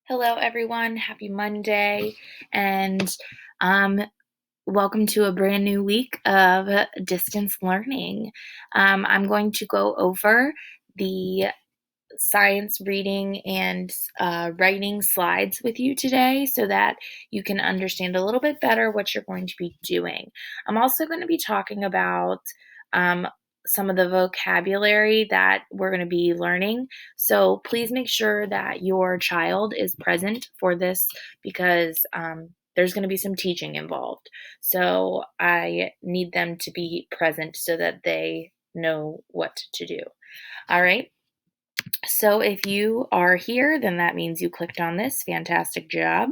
Hello, everyone. Happy Monday, and um, welcome to a brand new week of distance learning. I'm going to go over the science reading and writing slides with you today so that you can understand a little bit better what you're going to be doing. I'm also going to be talking about um, some of the vocabulary that we're going to be learning. So please make sure that your child is present for this because there's going to be some teaching involved. So I need them to be present so that they know what to do. All right. So if you are here, then that means you clicked on this. Fantastic job.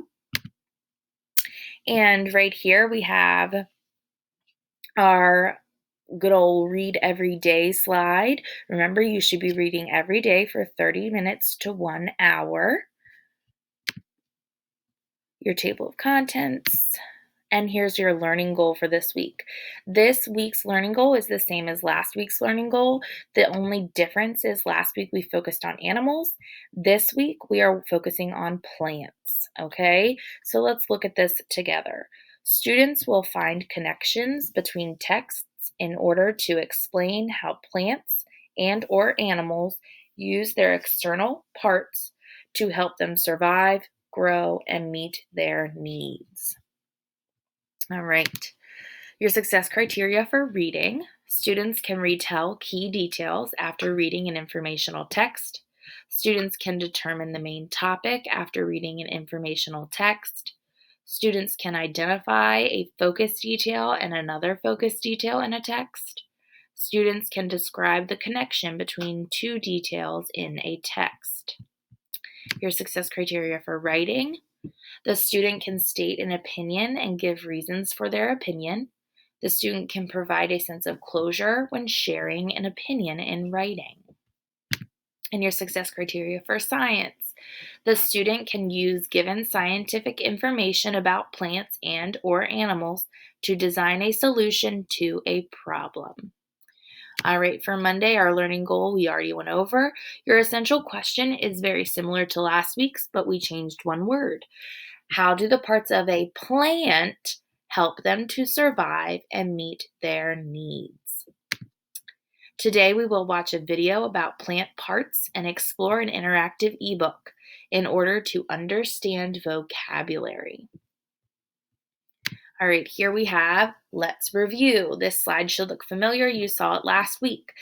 And right here we have our good old read every day slide. Remember, you should be reading every day for 30 minutes to 1 hour. Your table of contents. And here's your learning goal for this week. This week's learning goal is the same as last week's learning goal. The only difference is last week we focused on animals. This week we are focusing on plants, okay? So let's look at this together. Students will find connections between texts in order to explain how plants and or animals use their external parts to help them survive, grow, and meet their needs. All right. Your success criteria for reading. Students can retell key details after reading an informational text. Students can determine the main topic after reading an informational text. Students can identify a focus detail and another focus detail in a text. Students can describe the connection between two details in a text. Your success criteria for writing. The student can state an opinion and give reasons for their opinion. The student can provide a sense of closure when sharing an opinion in writing. And your success criteria for science. The student can use given scientific information about plants and or animals to design a solution to a problem. All right, for Monday, our learning goal we already went over. Your essential question is very similar to last week's, but we changed one word. How do the parts of a plant help them to survive and meet their needs? Today, we will watch a video about plant parts and explore an interactive ebook in order to understand vocabulary. All right, here we have let's review. This slide should look familiar. You saw it last week.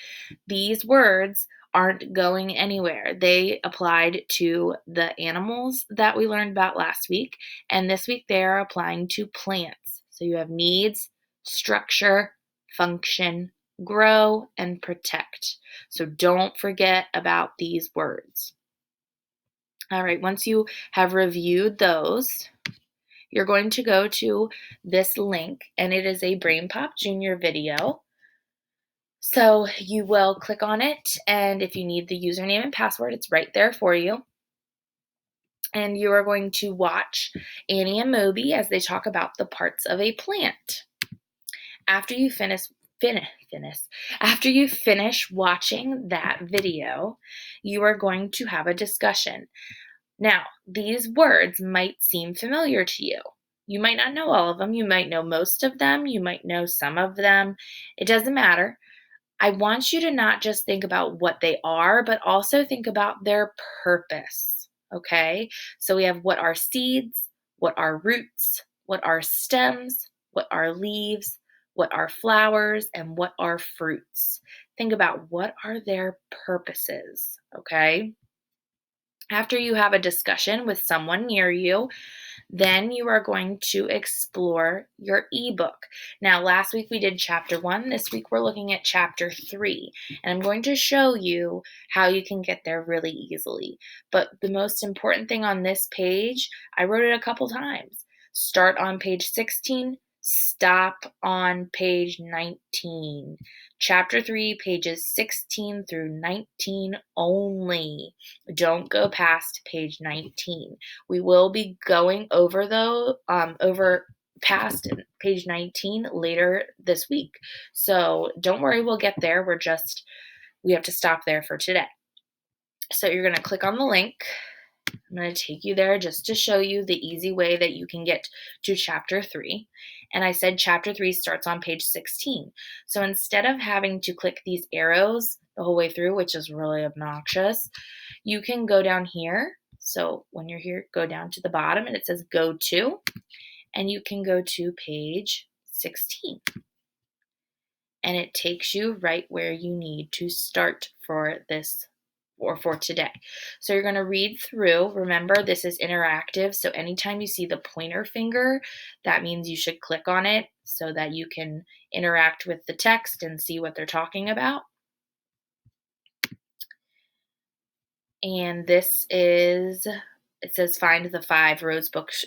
These words aren't going anywhere. They applied to the animals that we learned about last week, and this week they are applying to plants. So you have needs, structure, function, grow, and protect. So don't forget about these words. All right, once you have reviewed those, you're going to go to this link, and it is a BrainPop Junior video. So you will click on it, and if you need the username and password, it's right there for you. And you are going to watch Annie and Moby as they talk about the parts of a plant. After you finish watching that video, you are going to have a discussion. Now, these words might seem familiar to you. You might not know all of them. You might know most of them. You might know some of them. It doesn't matter. I want you to not just think about what they are, but also think about their purpose. Okay? So we have what are seeds, what are roots, what are stems, what are leaves, what are flowers, and what are fruits. Think about what are their purposes. Okay? After you have a discussion with someone near you, then you are going to explore your ebook. Now, last week we did chapter 1. This week we're looking at chapter 3. And I'm going to show you how you can get there really easily. But the most important thing on this page, I wrote it a couple times. Start on page 16, stop on page 19. Chapter 3, pages 16 through 19 only. Don't go past page 19. We will be going over past page 19 later this week. So don't worry, we'll get there. We have to stop there for today. So you're going to click on the link I'm going to take you there just to show you the easy way that you can get to chapter 3. And I said chapter 3 starts on page 16. So instead of having to click these arrows the whole way through, which is really obnoxious, you can go down here. So when you're here, go down to the bottom and it says go to, and you can go to page 16. And it takes you right where you need to start for this or for today. So you're going to read through. Remember, this is interactive. So anytime you see the pointer finger, that means you should click on it so that you can interact with the text and see what they're talking about. And this is, it says find the 5 rosebush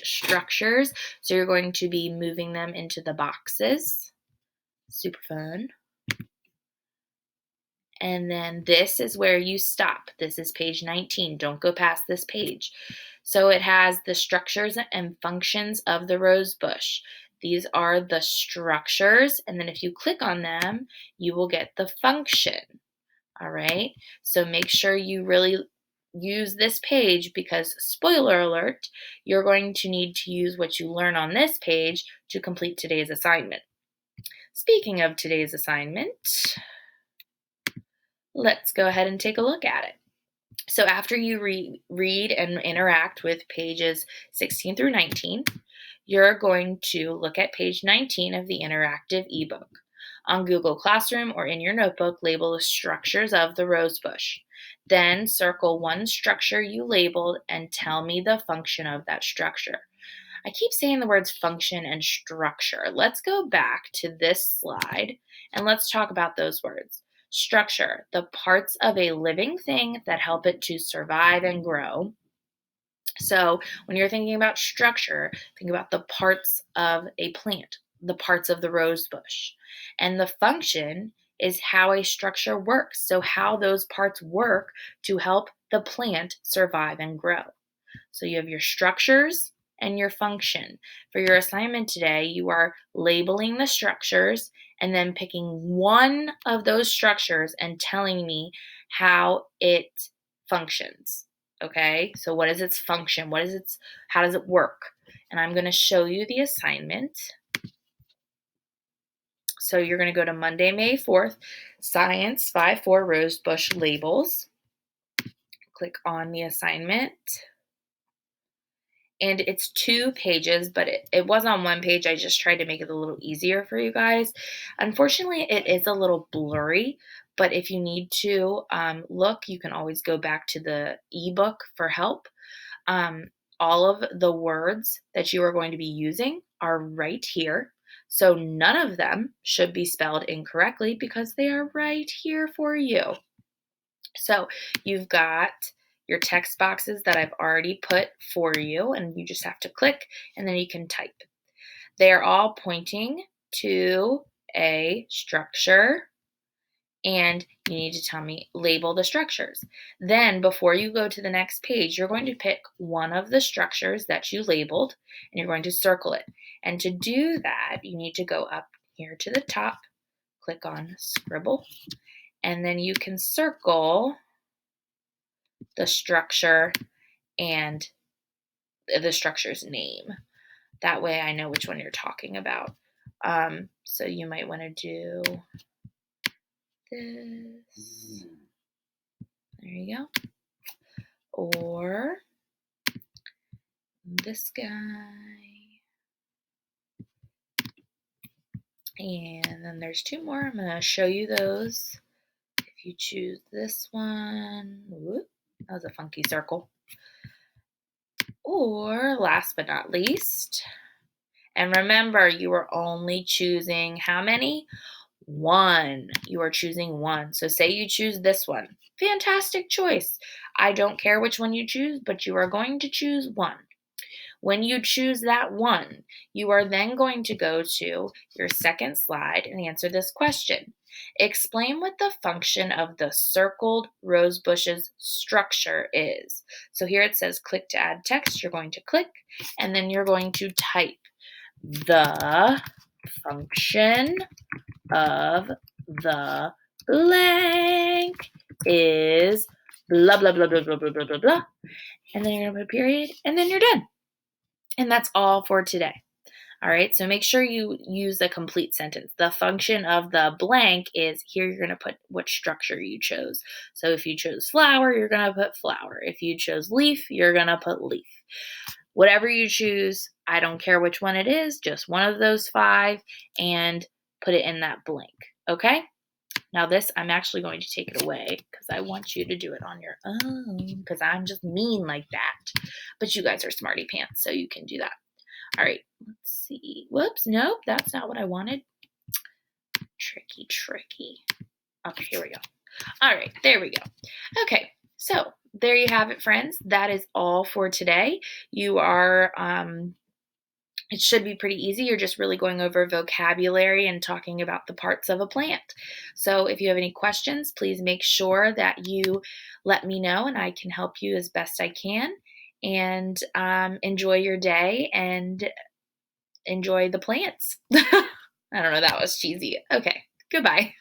structures. So you're going to be moving them into the boxes. Super fun. And then this is where you stop. This is page 19. Don't go past this page. So it has the structures and functions of the rose bush. These are the structures, and then if you click on them, you will get the function. All right, so make sure you really use this page because, spoiler alert, you're going to need to use what you learn on this page to complete today's assignment. Speaking of today's assignment, let's go ahead and take a look at it. So after you read and interact with pages 16 through 19, you're going to look at page 19 of the interactive ebook. On Google Classroom or in your notebook, label the structures of the rose bush. Then circle one structure you labeled and tell me the function of that structure. I keep saying the words function and structure. Let's go back to this slide and let's talk about those words. Structure, the parts of a living thing that help it to survive and grow. So when you're thinking about structure, think about the parts of a plant, the parts of the rose bush. And the function is how a structure works. So how those parts work to help the plant survive and grow. So you have your structures and your function. For your assignment today, you are labeling the structures and then picking one of those structures and telling me how it functions. Okay, so what is its function? How does it work? And I'm going to show you the assignment. So you're going to go to Monday, May 4th, Science 5-4 Rosebush Labels. Click on the assignment. And it's 2 pages, but it was on 1 page. I just tried to make it a little easier for you guys. Unfortunately, it is a little blurry, but if you need to look, you can always go back to the ebook for help. All of the words that you are going to be using are right here. So none of them should be spelled incorrectly because they are right here for you. So you've got your text boxes that I've already put for you, and you just have to click and then you can type. They are all pointing to a structure, and you need to tell me, label the structures. Then before you go to the next page, you're going to pick one of the structures that you labeled and you're going to circle it. And to do that, you need to go up here to the top, click on scribble, and then you can circle the structure and the structure's name. That way I know which one you're talking about. So you might want to do this. There you go. Or this guy. And then there's 2 more. I'm going to show you those. If you choose this one, whoop, that was a funky circle. Or last but not least, and remember, you are only choosing how many? 1. You are choosing 1. So say you choose this one. Fantastic choice. I don't care which one you choose, but you are going to choose 1. When you choose that 1, you are then going to go to your second slide and answer this question. Explain what the function of the circled rose bush's structure is. So here it says click to add text. You're going to click, and then you're going to type the function of the blank is blah, blah, blah, blah, blah, blah, blah, blah, blah. And then you're going to put a period, and then you're done. And that's all for today. All right, so make sure you use a complete sentence. The function of the blank is here you're going to put what structure you chose. So if you chose flower, you're going to put flower. If you chose leaf, you're going to put leaf. Whatever you choose, I don't care which one it is, just one of those 5 and put it in that blank, okay? Now this, I'm actually going to take it away because I want you to do it on your own because I'm just mean like that. But you guys are smarty pants, so you can do that. All right, let's see. Whoops, nope, that's not what I wanted. Tricky. Okay, here we go. All right, there we go. Okay, so there you have it, friends. That is all for today. You are, it should be pretty easy. You're just really going over vocabulary and talking about the parts of a plant. So if you have any questions, please make sure that you let me know and I can help you as best I can. And enjoy your day and enjoy the plants. I don't know, that was cheesy. Okay, goodbye.